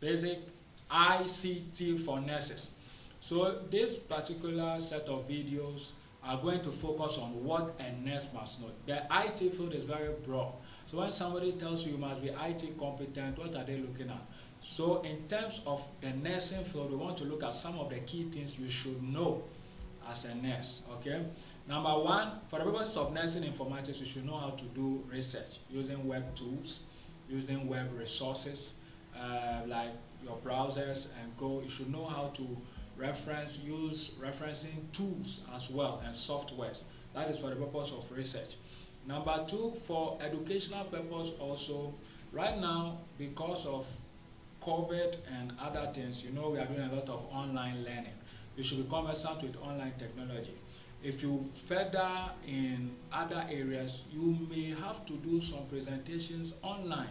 basic ICT for nurses. So this particular set of videos are going to focus on what a nurse must know. The IT field is very broad. So when somebody tells you you must be IT competent, what are they looking at? So in terms of the nursing field, we want to look at some of the key things you should know as a nurse, okay? Number one, for the purposes of nursing informatics, you should know how to do research using web tools, using web resources, like your browsers and Go. You should know how to use referencing tools as well and softwares. That is for the purpose of research. Number two, for educational purpose also, right now, because of COVID and other things, we are doing a lot of online learning. You should be conversant with online technology. If you further in other areas, you may have to do some presentations online,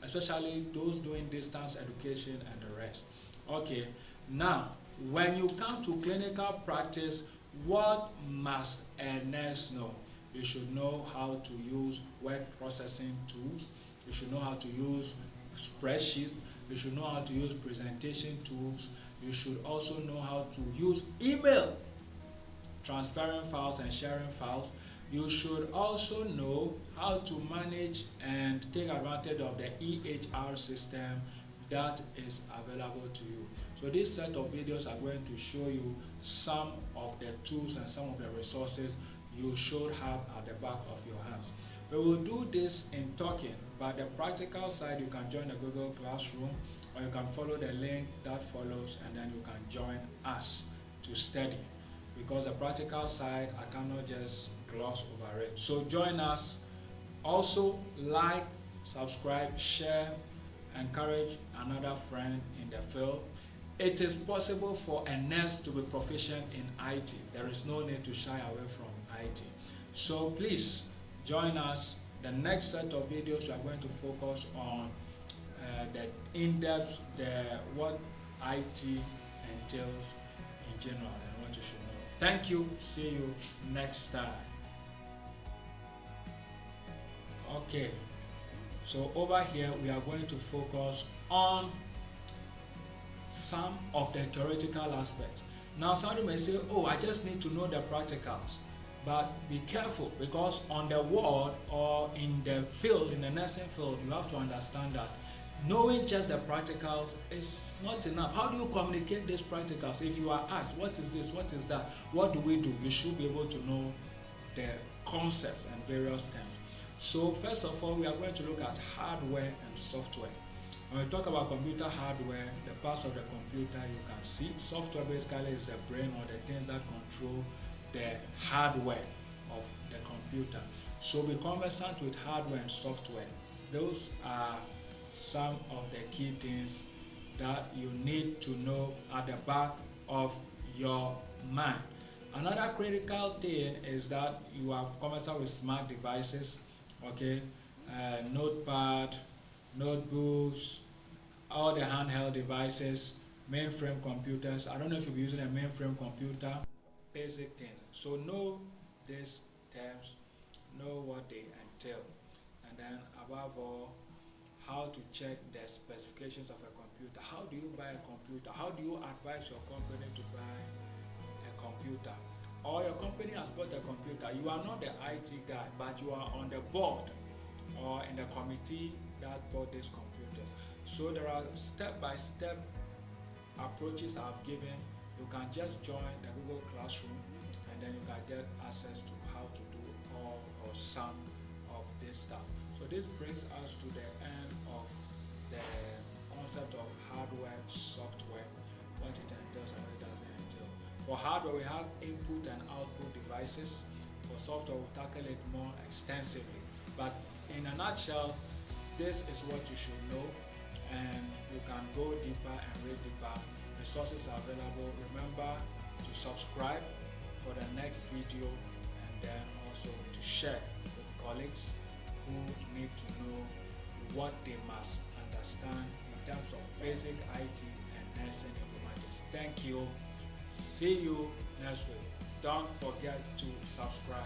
especially those doing distance education and the rest. Okay, now when you come to clinical practice, what must a nurse know? You should know how to use word processing tools. You should know how to use spreadsheets. You should know how to use presentation tools. You should also know how to use email, transferring files and sharing files. You should also know how to manage and take advantage of the EHR system that is available to you. So this set of videos are going to show you some of the tools and some of the resources you should have at the back of your hands. We will do this in talking, but the practical side, you can join the Google Classroom, or you can follow the link that follows, and then you can join us to study. Because the practical side, I cannot just gloss over it. So join us. Also, like, subscribe, share, encourage another friend in the field. It is possible for a nurse to be proficient in IT. There is no need to shy away from IT. So please join us. The next set of videos, we are going to focus on the in-depth, what IT entails in general and what you should know. Thank you. See you next time. Okay, so over here we are going to focus on some of the theoretical aspects. Now somebody may say, oh, I just need to know the practicals. But be careful, because on the ward or in the field, in the nursing field, you have to understand that knowing just the practicals is not enough. How do you communicate these practicals? If you are asked, what is this, what is that, what do we do? You should be able to know the concepts and various terms. So first of all, we are going to look at hardware and software. When we talk about computer hardware, the parts of the computer you can see. Software basically is the brain or the things that control the hardware of the computer. So be conversant with hardware and software. Those are some of the key things that you need to know at the back of your mind. Another critical thing is that you are conversant with smart devices, okay, notepad, notebooks, all the handheld devices, mainframe computers. I don't know if you'll be using a mainframe computer, basic things. So know these terms, know what they entail, and then above all, how to check the specifications of a computer. How do you buy a computer? How do you advise your company to buy a computer? Or your company has bought a computer. You are not the IT guy, but you are on the board or in the committee that bought these computers. So there are step-by-step approaches I've given. You can just join the Google Classroom and then you can get access to how to do all or some of this stuff. So this brings us to the end of the concept of hardware, software, what it entails and what it doesn't entail. For hardware, we have input and output devices. For software, we'll tackle it more extensively. But in a nutshell, this is what you should know, and you can go deeper and read deeper. Resources are available. Remember to subscribe for the next video, and then also to share with colleagues who need to know what they must understand in terms of basic IT and nursing informatics. Thank you. See you next week. Don't forget to subscribe.